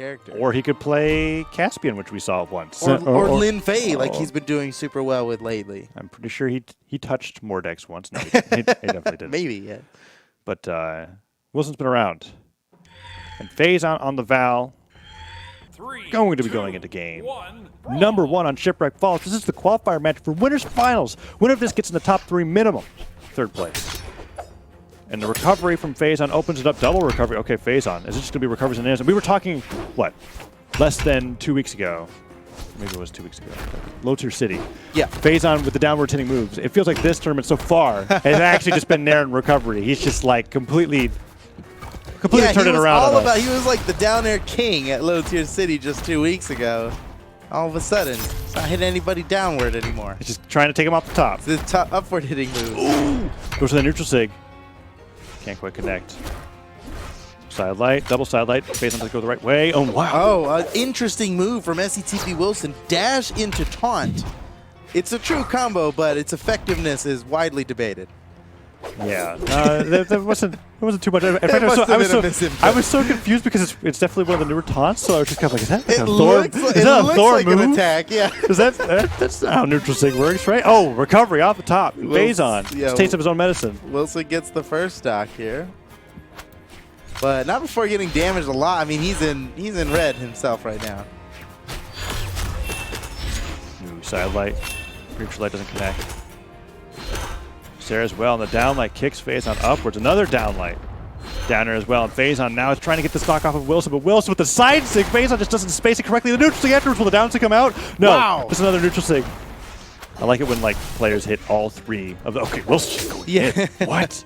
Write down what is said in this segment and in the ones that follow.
character. Or he could play Caspian, which we saw once. Or Lin Fei, like he's been doing super well with lately. I'm pretty sure he touched Mordex once. No, he definitely did. Maybe, yeah. But Wilson's been around. And Phazon on the Val. Going to be going into game number 1 on Shipwreck Falls. This is the qualifier match for winners finals. Winner of this gets in the top 3 minimum. 3rd place. And the recovery from Phazon opens it up. Double recovery. Okay, Phazon. Is it just going to be recoveries and innings? And we were talking, what, less than 2 weeks ago. Maybe it was 2 weeks ago. Low tier city. Yeah. Phazon with the downward hitting moves. It feels like this tournament so far has actually just been Nair in recovery. He's just like completely turned it around. He was like the down air king at low tier city just 2 weeks ago. All of a sudden, it's not hitting anybody downward anymore. It's just trying to take him off the top. It's the top upward hitting move. Ooh. Goes for the neutral sig. Can't quite connect. Side light, double side light. Phazon doesn't go the right way. Oh, wow. Oh, interesting move from STTP Wilson. Dash into taunt. It's a true combo, but its effectiveness is widely debated. Yeah, there wasn't too much. In fact, I was so confused because it's definitely one of the newer taunts. So I was just kind of like, is that like a Thor? Is that a Thor move? An attack, yeah. Is that's not how neutral sig works, right? Oh, recovery off the top. Phazon. Yeah, taste of his own medicine. Wilson gets the first stock here, but not before getting damaged a lot. I mean, he's in red himself right now. Ooh, side light. Neutral light doesn't connect. There as well, and the downlight kicks Phazon upwards. Another downlight downer as well, and Phazon now is trying to get the stock off of Wilson, but Wilson with the side sig, Phazon just doesn't space it correctly. The neutral sig afterwards, will the down sig come out? No, wow. Just another neutral sig. I like it when like players hit all 3 of the. Okay, Wilson's just going in. What?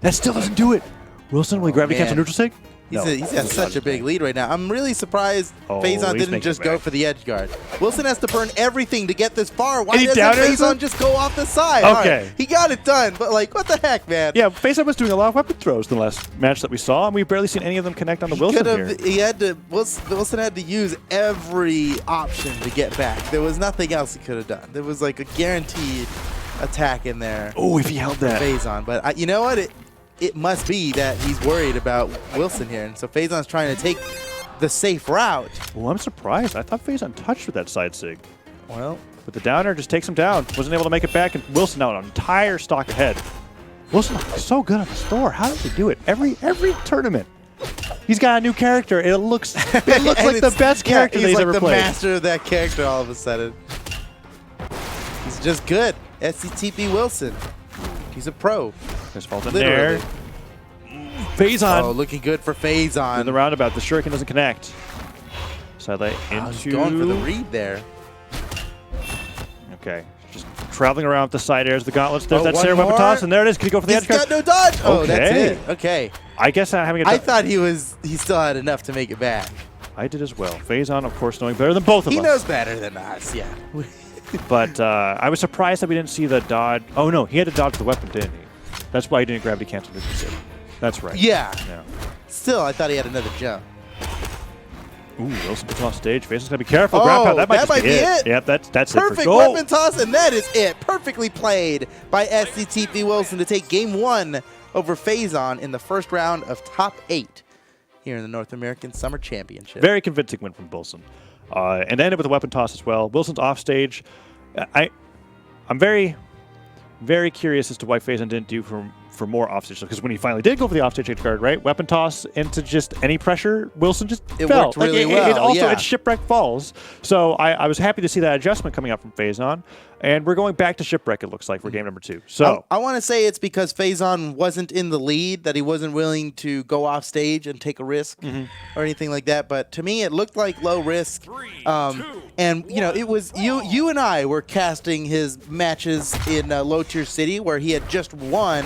That still doesn't do it. Wilson, will he gravity cancel neutral sig? He's got such a big lead right now. I'm really surprised Phazon didn't just go for the edge guard. Wilson has to burn everything to get this far. Why doesn't Phazon just go off the side? Okay. Right, he got it done, but like, what the heck, man? Yeah, Phazon was doing a lot of weapon throws in the last match that we saw, and we've barely seen any of them connect on the Wilson here. Wilson had to use every option to get back. There was nothing else he could have done. There was like a guaranteed attack in there. Oh, if he held that. Phazon, but you know what? It must be that he's worried about Wilson here, and so Phazon's trying to take the safe route. Well, I'm surprised. I thought Phazon touched with that side sig. Well, but the downer just takes him down. Wasn't able to make it back, and Wilson now an entire stock ahead. Wilson looks so good on the store. How does he do it? Every tournament, he's got a new character. It looks like the best character that he's ever played. He's like the master of that character all of a sudden. He's just good. STTP Wilson. He's a pro. There's fault in there. Phazon. Oh, looking good for Phazon. In the roundabout, the shuriken doesn't connect. Side light into. He's going for the read there. Okay. Just traveling around with the side airs, the gauntlets. There's that Sarah weapon toss, and there it is. Can he go for the edge guard? He's got no dodge. Oh, that's it. Okay. I guess having a I thought he still had enough to make it back. I did as well. Phazon, of course, knowing better than both of us. He knows better than us, yeah. But I was surprised that we didn't see the dodge. Oh, no. He had to dodge the weapon, didn't he? That's why he didn't gravity cancel neutral sig. That's right. Yeah. Still, I thought he had another jump. Ooh, Wilson puts off stage. Phazon's got to be careful. Oh, that might be it. Yep, that's perfect it. Perfect weapon toss, and that is it. Perfectly played by STTP Wilson to take game 1 over Phazon in the first round of top 8 here in the North American Summer Championship. Very convincing win from Wilson. And ended with a weapon toss as well. Wilson's off stage. I'm very, very curious as to why Phazon didn't do for more offstage, because when he finally did go for the offstage edge guard, right, weapon toss into just any pressure, Wilson just it fell. Worked really well. It also at Shipwreck Falls. So I was happy to see that adjustment coming out from Phazon, and we're going back to Shipwreck, it looks like, for game number 2. So I want to say it's because Phazon wasn't in the lead, that he wasn't willing to go off stage and take a risk or anything like that. But to me, it looked like low risk. And you know, it was you and I were casting his matches in Low Tier City, where he had just won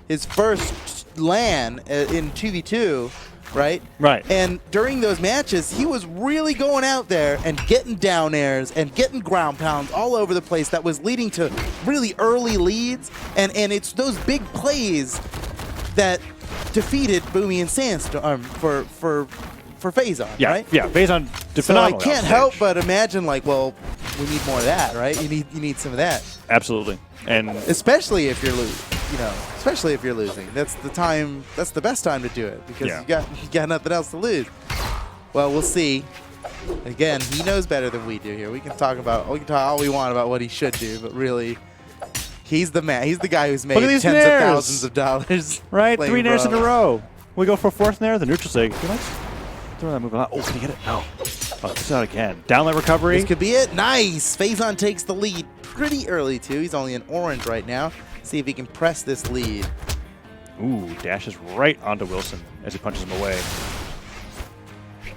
his first LAN in 2v2, right? Right. And during those matches, he was really going out there and getting down airs and getting ground pounds all over the place that was leading to really early leads. And it's those big plays that defeated Boomy and Sandstorm for Phazon, right? Yeah, Phazon did so I phenomenal. can't help but imagine, like, well, we need more of that, right? You need some of that. Absolutely. And especially if you're losing. That's the time. That's the best time to do it, because you got nothing else to lose. Well, we'll see. Again, he knows better than we do here. We can talk all we want about what he should do, but really, he's the man. He's the guy who's made tens of thousands of dollars. Right, 3 nairs in a Brawlhalla. row. We go for a 4th nair, the neutral sig. He likes throwing that move a lot. Oh, can he get it? No. Oh, it's out again. Downlight recovery. This could be it. Nice. Phazon takes the lead pretty early, too. He's only in orange right now. See if he can press this lead. Ooh, dashes right onto Wilson as he punches him away.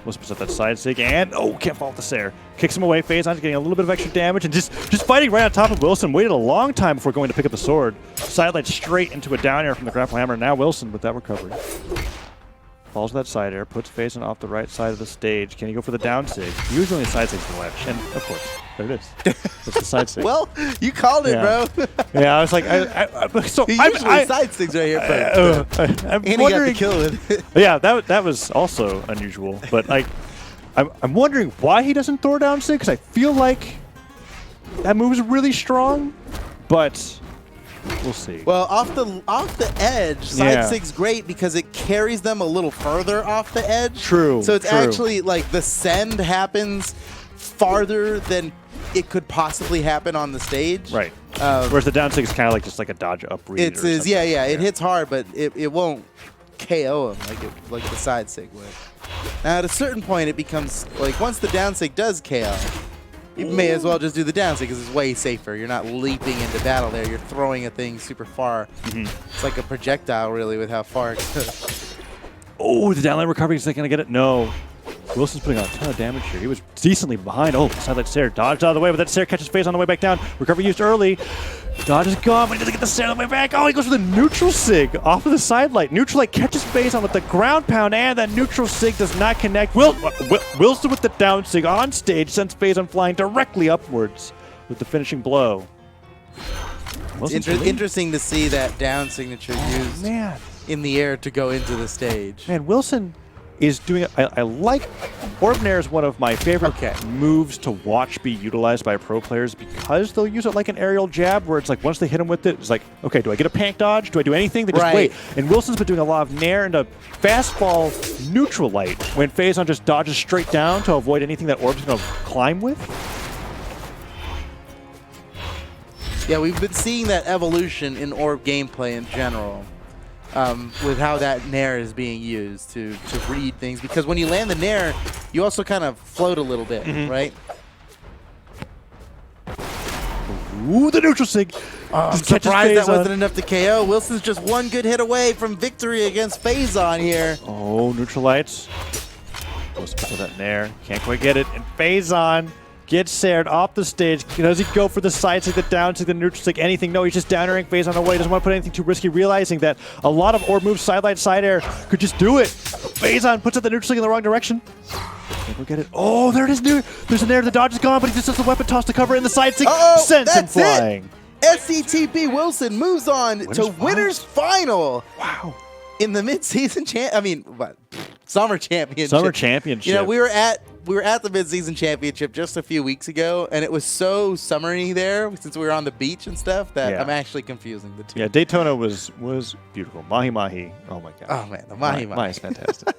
Wilson puts up that side sig and, oh, can't fall off the stair. Kicks him away. Phazon's getting a little bit of extra damage and just fighting right on top of Wilson. Waited a long time before going to pick up the sword. Sidelight straight into a down air from the grapple hammer. Now Wilson with that recovery. Falls with that side air, puts Phazon off the right side of the stage. Can he go for the down sig? Usually the side sig's the ledge. And, of course, there it is. That's the side sig. Well, you called it, Yeah. bro. Yeah, I was like, so Usually side sticks right here first. I'm And he got the wondering. kill with it. Yeah, that was also unusual. But like, I'm wondering why he doesn't throw down sig because I feel like that move is really strong, but we'll see. Well, off the edge, side Yeah. sig's great because it carries them a little further off the edge. True, So it's true. actually like the send happens farther than it could possibly happen on the stage. Right. Whereas the down sig is kind of like just like a dodge up read. It's or yeah, something. yeah. It hits hard, but it won't KO him like the side sig would. Now at a certain point, it becomes like once the down sig does KO, you may as well just do the down sig because it's way safer. You're not leaping into battle there. You're throwing a thing super far. It's like a projectile, really, with how far it goes. Oh, the downline recovery. Is he gonna get it? No. Wilson's putting on a ton of damage here. He was decently behind. Oh, sidelight stair. Dodged out of the way, but that stair catches Phazon on the way back down. Recovery used early. Dodge is gone, but he doesn't get the stair on the way back. Oh, he goes for the neutral sig off of the sidelight. Neutral light catches Phazon with the ground pound, and that neutral sig does not connect. Wilson with the down sig on stage sends Phazon flying directly upwards with the finishing blow. It's interesting to see that down signature used Man. in the air to go into the stage. Man, Wilson is doing it. I like Orb Nair is one of my favorite moves to watch be utilized by pro players because they'll use it like an aerial jab where it's like once they hit him with it, it's like, okay, do I get a panic dodge? Do I do anything? They just wait. And Wilson's been doing a lot of Nair and a fastball neutral light when Phazon just dodges straight down to avoid anything that Orb's going to climb with. Yeah, we've been seeing that evolution in Orb gameplay in general. With how that Nair is being used to read things. Because when you land the Nair, you also kind of float a little bit, right? Ooh, the neutral sig. I'm surprised that wasn't enough to KO. Wilson's just one good hit away from victory against Phazon here. Oh, neutral lights. Wilson puts that Nair. Can't quite get it. And Phazon gets Sared off the stage. Does he go for the side sig, the down sig, the neutral sig, anything? No, he's just down airing Phazon away. Doesn't want to put anything too risky, realizing that a lot of Orb moves, sidelight, side air, could just do it. Phazon puts up the neutral sig in the wrong direction. Can't go get it. Oh, there it is. There's an air. The dodge is gone, but he just does the weapon toss to cover, and the side sig sends him flying. STTP Wilson moves on to Winners Final. Wow. In the mid-season summer championship. Summer championship. You know, we were at the mid-season championship just a few weeks ago, and it was so summery there since we were on the beach and stuff that I'm actually confusing the two. Yeah, Daytona was beautiful. Mahi Mahi. Oh my god. Oh man, the Mahi Mahi is fantastic.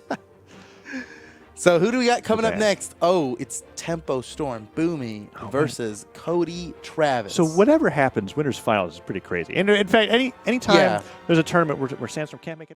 So who do we got coming up next? Oh, it's Tempo Storm Boomy versus Cody Travis. So whatever happens, Winners Finals is pretty crazy. And in fact, anytime there's a tournament where Sandstorm can't make it.